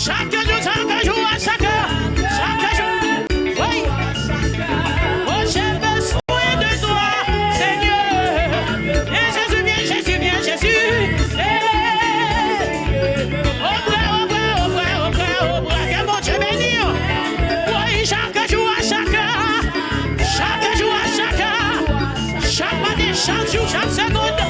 Chaque jour, chaque jour. Oui. Oh, j'ai besoin de toi, Seigneur. Et Jésus vient, Jésus. Au bras, que mon Dieu bénisse. Oui, chaque jour, chaque matin, chaque jour, chaque seconde.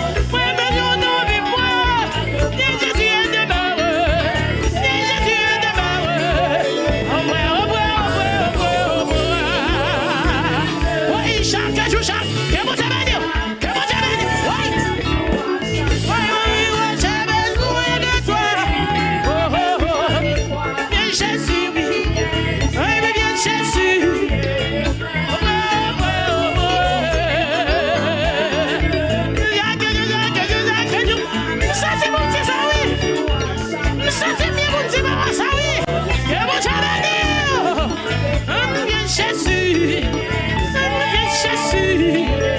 Jésus,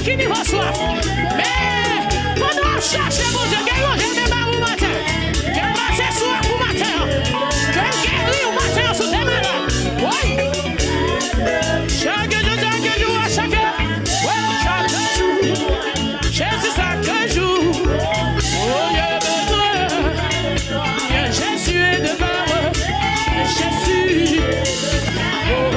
qui n'y reçoit. Mais pendant qu'on cherche, mon Dieu, je vais pas vous matin. Je vais passer soir pour matin. Je vais guérir au matin sous tes malades. Oui. Chaque jour, à chaque jour. Jésus, chaque jour. Oh, j'ai besoin. Jésus est devant moi. Jésus. Oh,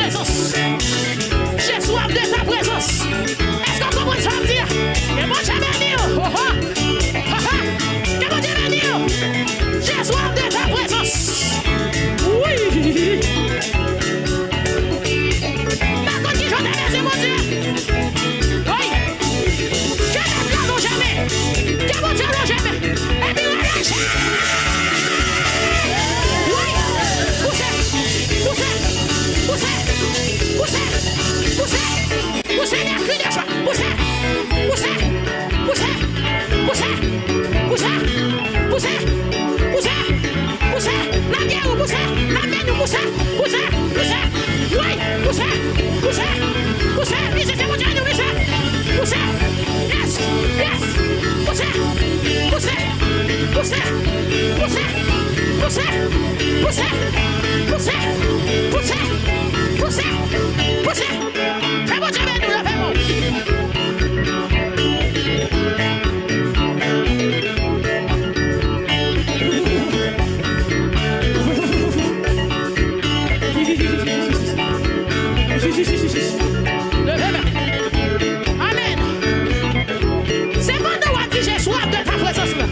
présence. J'ai soif de ta présence. Est-ce qu'on comprend ça me dire? Et moi j'ai béni. Que mon Dieu béni. J'ai soif de ta présence. Oui. Par contre, qui j'en ai laissé mon Dieu? Oui. Que les plans n'ont jamais. Que mon Dieu n'ont jamais. Et puis relâche. Oui. Poussez, les cris de joie. Poussez, la guerre, la main, poussez. Oui, poussez, visitez mon Dieu, nous poussez, yes, poussez, fais mon Dieu, nous le faisons. Amen. C'est pendant que j'ai soif de ta présence là.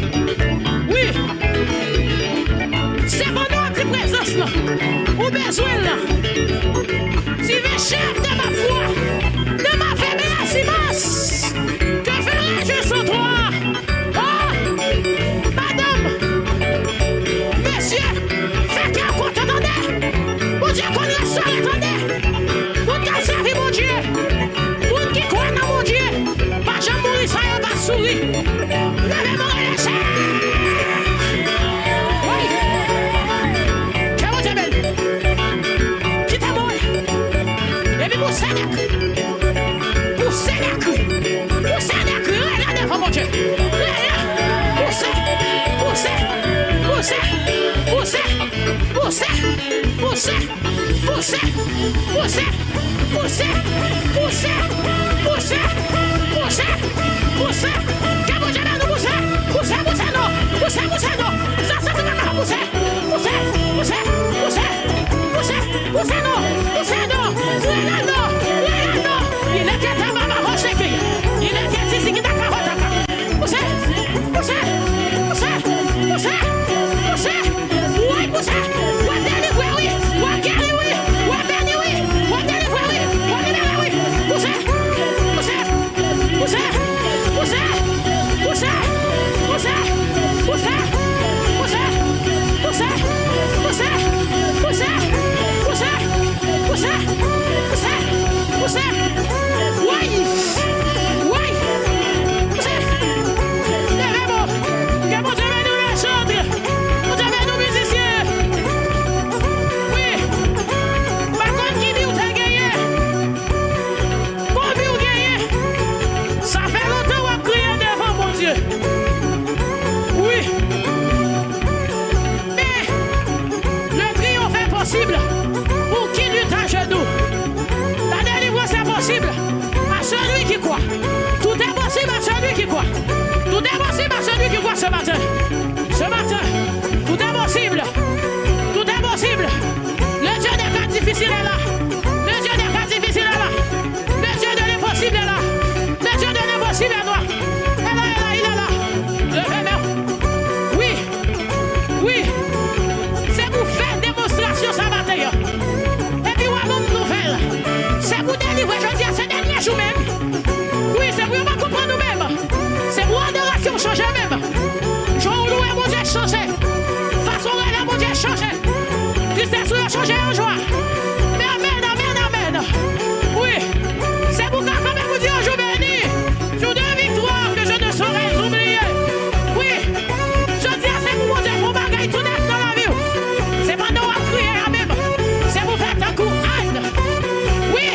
Oui. C'est pendant que présence là. Ou besoin là. Si veux chef de ma foi, de ma faiblesse immense, que ferais-je sans toi? Oh, madame, monsieur, faites un compte, attendez. Mon Dieu, qu'on y soit, attendez. Pour t'en servir, mon Dieu. Pour qui croit dans mon Dieu. Pas jamais mourir, ça y est, pas sourire. Levez mon relâche. Oui. Que mon Dieu belle. Qui t'a mort. Et puis pour Seigneur. Regardez devant mon Dieu. Poussez. Que mon Dieu nous pousse. Poussez, non. Poussez, non. Ça, c'est vraiment poussez, non. Il est que ta maman va checker. Il est que ici qui t'a carotte. Poussez. Oui, poussez. Ouais, délivrer, oui. Ouais, guérir, oui. Ouais, bénir, oui. Ouais, délivrer, oui. Ouais, libérer, oui. Poussez. Pour qui lutte à genoux. La délivrance est possible à celui qui croit. Tout est possible à celui qui croit. Tout est possible à celui qui croit ce matin. Tout est possible. Le Dieu des cas difficiles est là. Le Dieu des cas difficiles est là. Le Dieu de l'impossible est là. Le Dieu de l'impossible est là. Il est là. Levez-moi. Oui. C'est pour faire démonstration ce matin. Et puis, on bonne nouvelle. C'est pour délivrer, je dis, à ce dernier jour même. Oui, c'est pour nous comprendre nous-mêmes. C'est pour adoration changer même. Je vais louer mon Dieu changer. Façon réelle, mon Dieu changer. Tristesse ou changer en joie. Mais amen. Oui, c'est pour quand même vous dire un jour béni. Jour de victoire que je ne saurais oublier. Oui, je dis, c'est pour mon Dieu, pour bagaille tout neuf dans la vie. C'est pas nous à crier à même. C'est pour faire un coup Anne. Oui.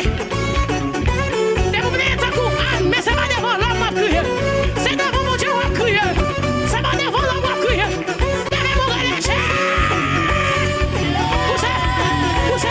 C'est pour faire un coup Anne. Mais c'est pas devant l'homme à crier. C'est devant mon Dieu à crier. C'est pas devant l'homme à crier. Devez mon relâcher. Poussez.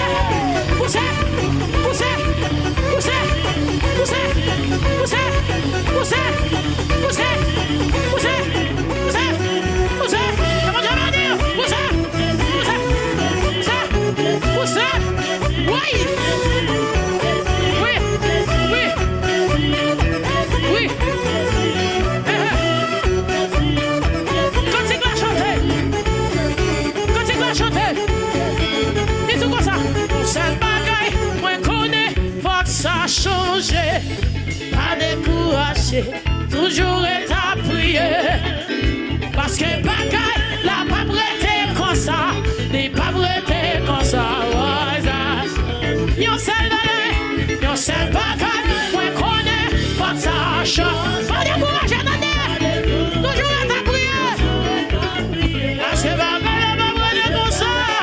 Toujours est à prier. Parce que bagaille, la pas prêté comme ça. N'est pas prêté comme ça. Yon seul bagaille, moi connais, pas ça change. Pas décourager, non, toujours est à prier. Parce que bagaille, la pas prêté comme ça.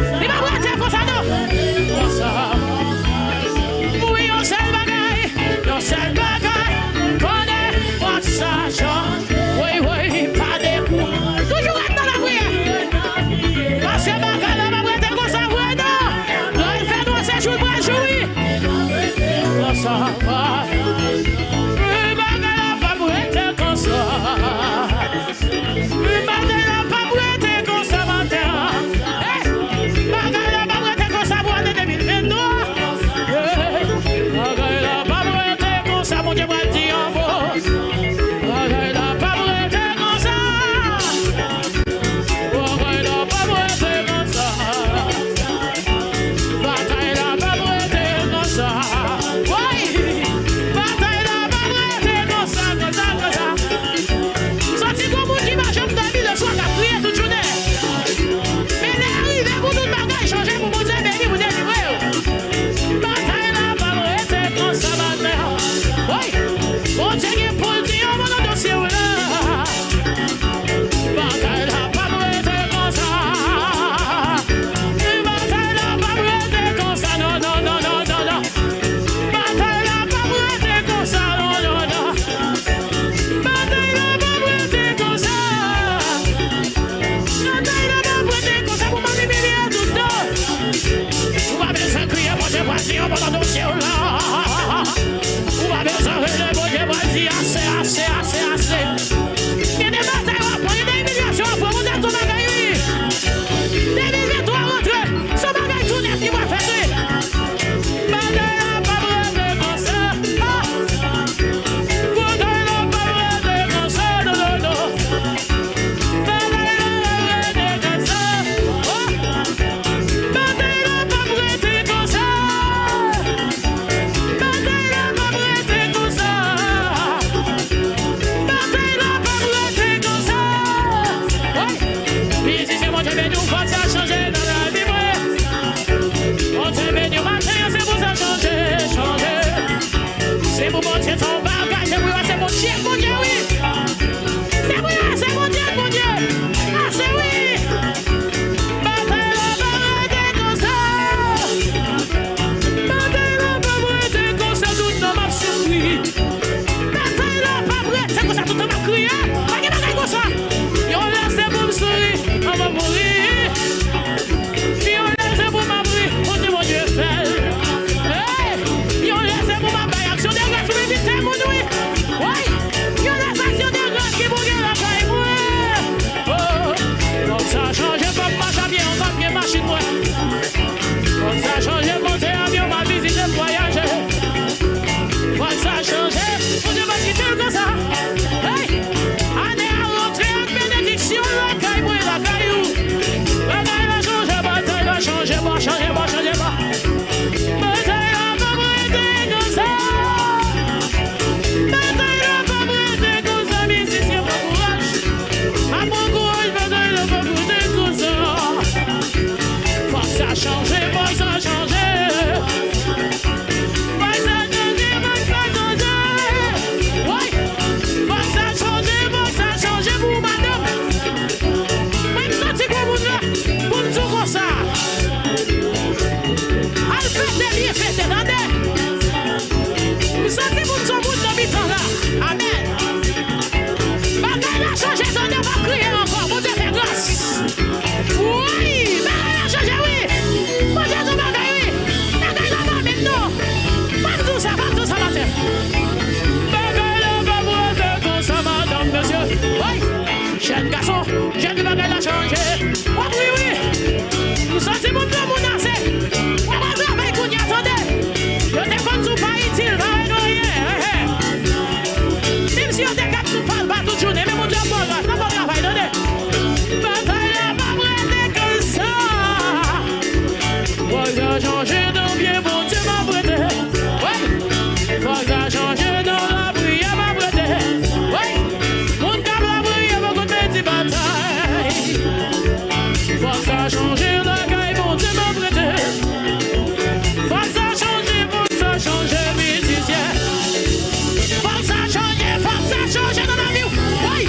N'est pas prêté comme ça. Oui, yon seul bagaille, yon seul bagaille. Amen. ça changer dans bien bon Dieu m'a prêté. Ouais. Faut ça changer dans la prière m'a prêté. Ouais. Mon cap la prière va contre des batailles. Faut ça changer la caille bon Dieu m'a prêté. Faut ça changer musicien. Faut ça changer dans la vie. Ouais.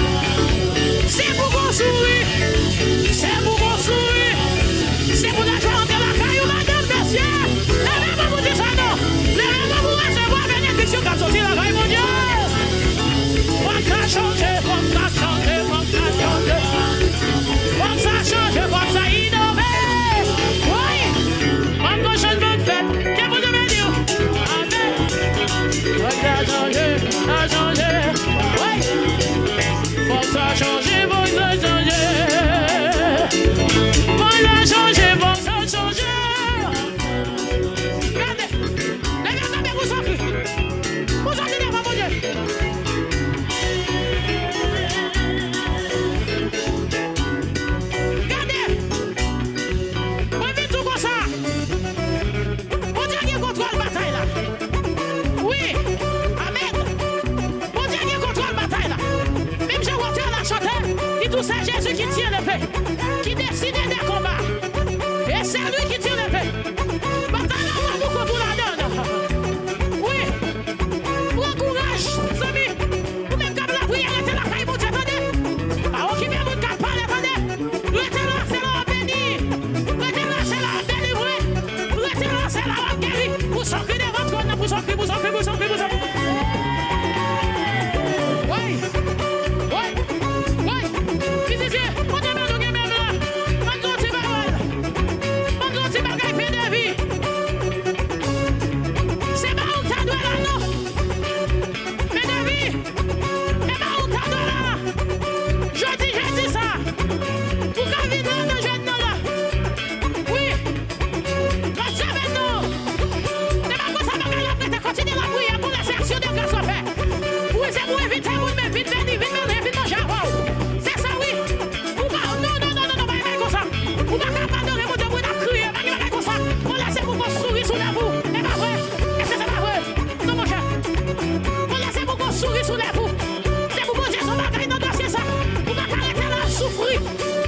C'est pour qu'on sourit. C'est pour qu'on sourit. C'est pour la joie de la caille ou madame monsieur. Levez-moi pour dire ça non. Levez-moi pour recevoir bénédiction quand sorti la caille mon Dieu. Faut ça changer, faut ça changer, faut ça changer. Faut ça changer, faut ça innover. Oui. Encore changement de fait. Qu'est-ce que vous devez dire? Amen. Faut ça changer, ça changer. Oui. Faut ça changer, faut ça changer. Faut ça changer, faut ça changer. Regardez. Levez-moi bien, vous sortez. Vous sortez devant mon Dieu. Regardez. Moi, je vis tout comme ça. Mon Dieu qui contrôle la bataille là. Oui. Amen. Mon Dieu qui contrôle la bataille là. Même j'ai rentré à la chanter. Et tout ça, Jésus qui tient l'épée. Qui décide des combats. Et c'est lui qui tient l'épée. Bataille là, on va beaucoup pour la donne. Oui. Prends courage, amis. Vous même comme la prière, restez là, caille, mon Dieu, attendez. Ah, qui vient, mon cap, parle, attendez. Restez là, c'est là, on bénit. Restez là, c'est là, on délivré. Restez là, c'est là, on guérit. Vous sortez de votre corps, vous sortez, vous sortez, vous sortez, vous sortez. Oui. Oui. Oui. Ici, on est mal, on est même là. On doit se battre. On doit se battre, il fait des vies. C'est pas où ça doit là, non. Mais des vies. C'est pas où ça doit là. Je dis ça. Pour qu'à vivre dans le jeune là. Oui. Quand ça va nous. C'est pas comme ça, ma gueule, après, continue la prière pour la section de grâce à faire. Oui, c'est pour éviter, vite venir, vite manger. C'est ça, oui. Ou pas, non, pas comme ça. Ou pas capable de remonter pour la crier, pas comme ça. On laisse pour qu'on sourit sous la boue. C'est pas vrai. Est-ce que c'est pas vrai? Non, mon cher. On laisse pour qu'on sourit sous la boue. C'est pour qu'on dise son bagaille dans le dossier, ça. Ou pas arrêter là, souffrir.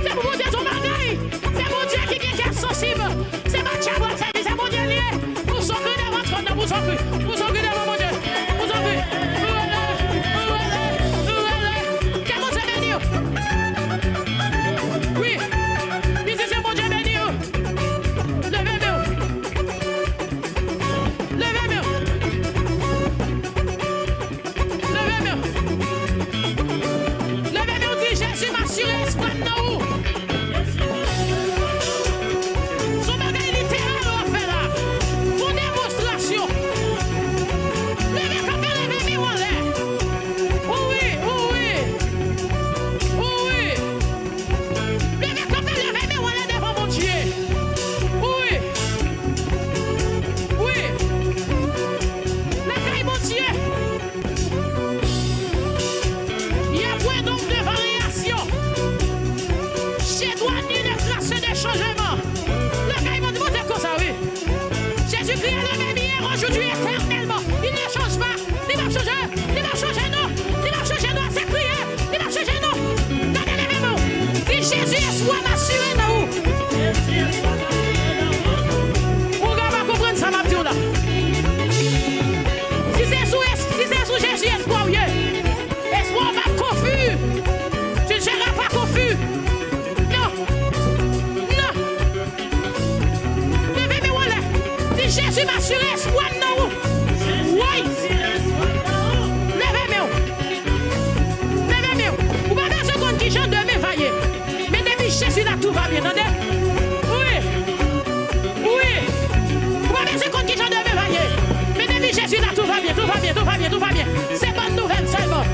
C'est pour qu'on dise son bagaille. C'est mon Dieu qui est sensible. C'est pas Tchabon, c'est mon Dieu lié. Vous sortez de votre nom, vous sortez. Vous sortez devant mon Dieu. Vous sortez. Comment ça va dire? Oui. Ici, c'est mon Dieu béni. Levez-moi. Levez-moi. Levez-moi. Levez-moi, dit Jésus m'a assuré, espoir de nous. Son bagage littéral, on fait là. Pour démonstration. Levez-moi, levez-moi, on l'air. Oui. Levez-moi, on l'air devant mon Dieu. Oui. La caille, mon Dieu. Il y a point donc de variation. Chez toi, ni de classe de changement. La caille, mon Dieu, c'est comme ça, oui. Jésus-Christ est le même hier, aujourd'hui, éternellement. Il ne change pas. Il va changer, non. C'est crié. Il va changer, non. Regardez les mêmes mots. Si Jésus est soi, m'assurer, non. On va comprendre ça, ma là. Si c'est sous Jésus, espoir, oui. Espoir, pas confus. Tu ne seras pas confus. Non. Levez-moi là. Si Jésus m'assure, espoir, non. Oui. Levez-moi. Vous m'avez un second qui chante de m'évailler. Mais depuis Jésus là, tout va bien, attendez. Oui. Vous m'avez un second qui chante de m'évailler. Mais depuis Jésus là, tout va bien. C'est bonne nouvelle seulement.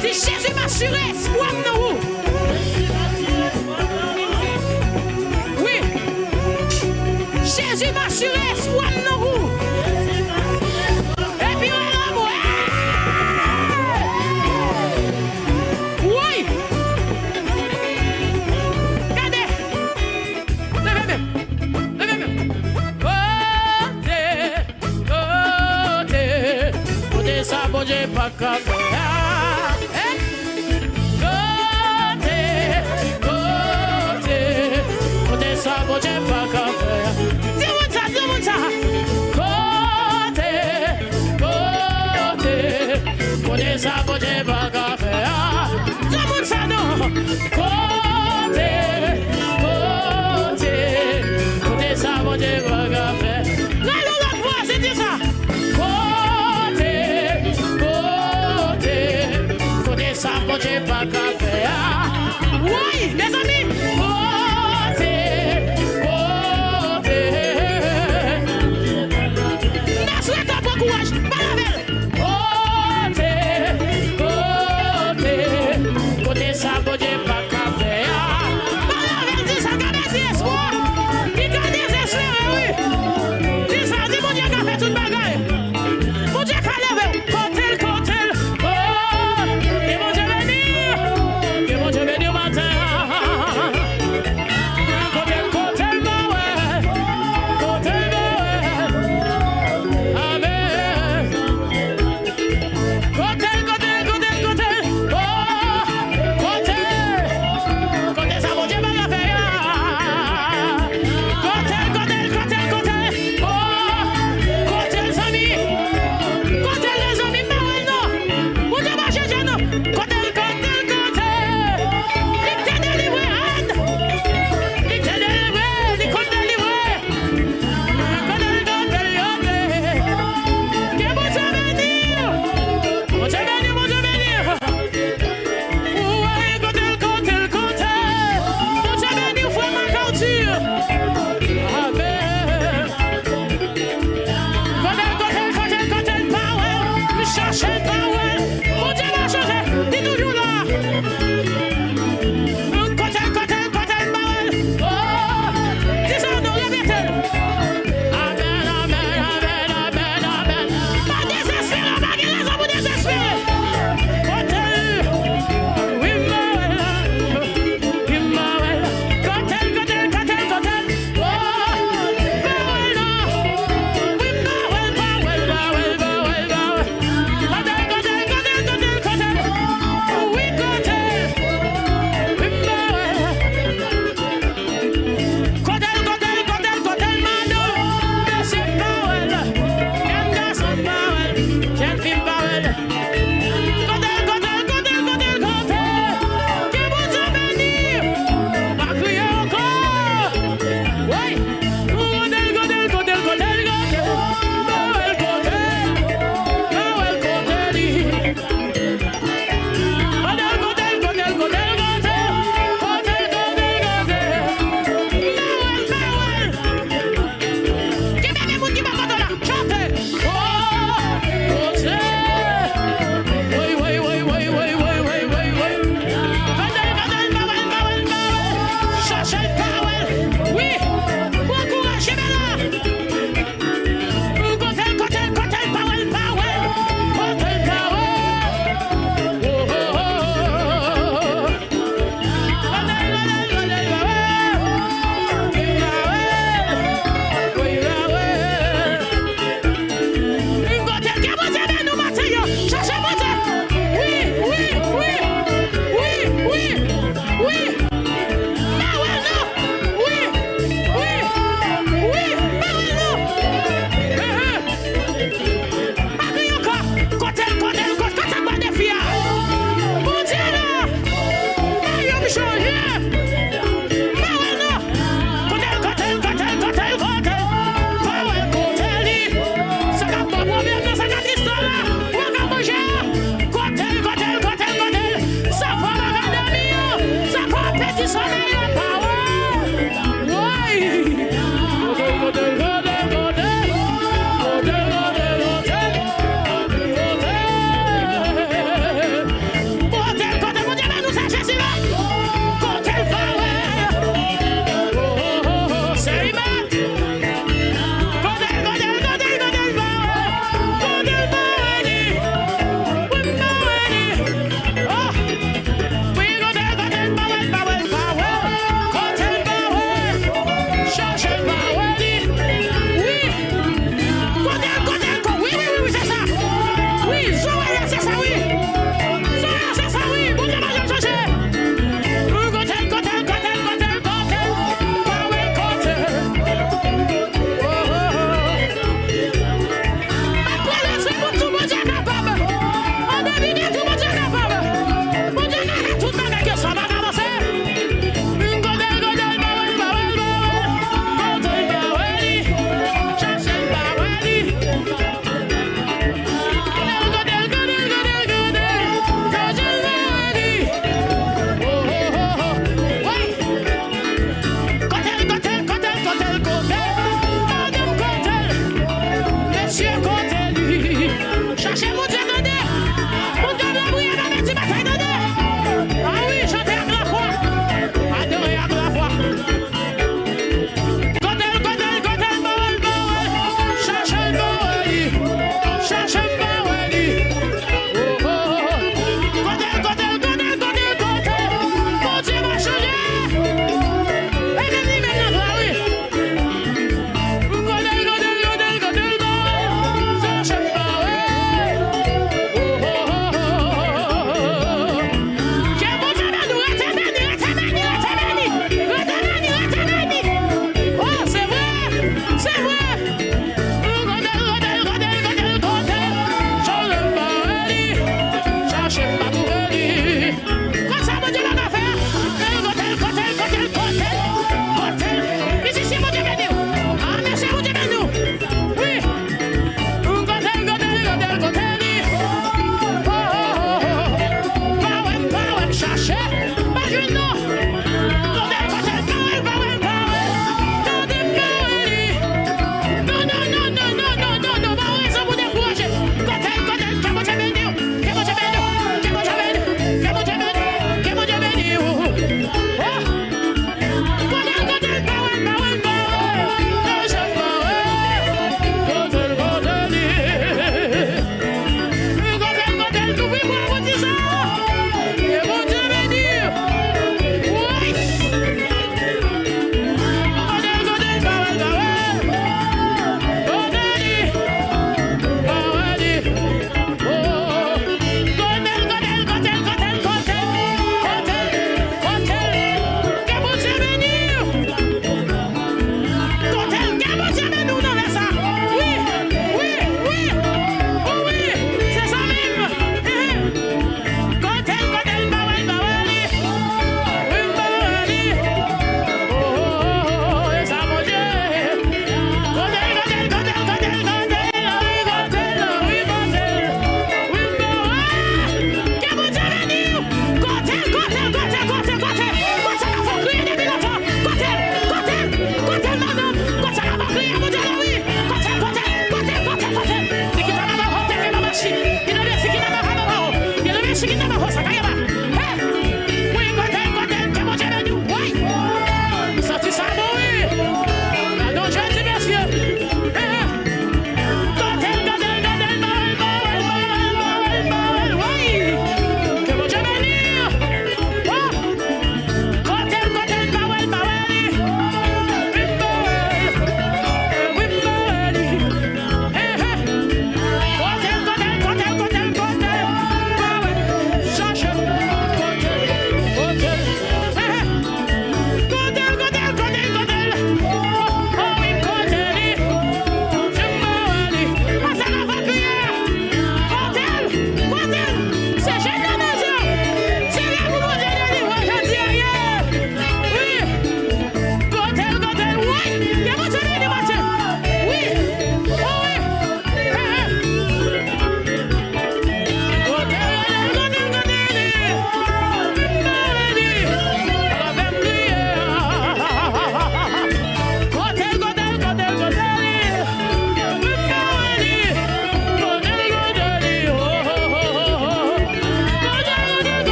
Si Jésus m'assure, espoir, non. Oui. Jésus m'assure, espoir, non. Et puis on oui. Regardez. Levez-moi. qu'à faire. Côté ça, bon Dieu pas qu'à faire. Dis-moi ça. Côté ça, bon Dieu pas qu'à faire. Dis-moi ça non. Côté ça, bon Dieu pas qu'à faire. Là, l'autre voix, c'est dit ça. Côté ça, bon Dieu pas qu'à faire. Oui, mes amis. Courage, côté ça, bon Dieu, pas qu'à faire. Malavel, dis ça, garde des espoirs. Il garde des espoirs, oui. Dis ça, dis mon Dieu, qu'a fait toute bagaille. Mon Dieu, qu'a levé, côté. Oh, que mon Dieu béni au matin.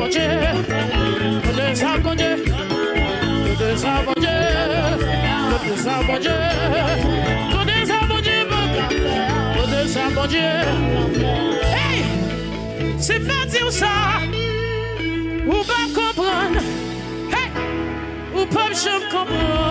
bon Dieu. Connais ça, bon Dieu. Connais ça, bon Dieu. Connais ça, bon Dieu. Connais ça, bon Dieu. Connais ça, bon Dieu. Hey! C'est pas dire ça. Ou pas comprendre. Hey! Ou pas me comprendre.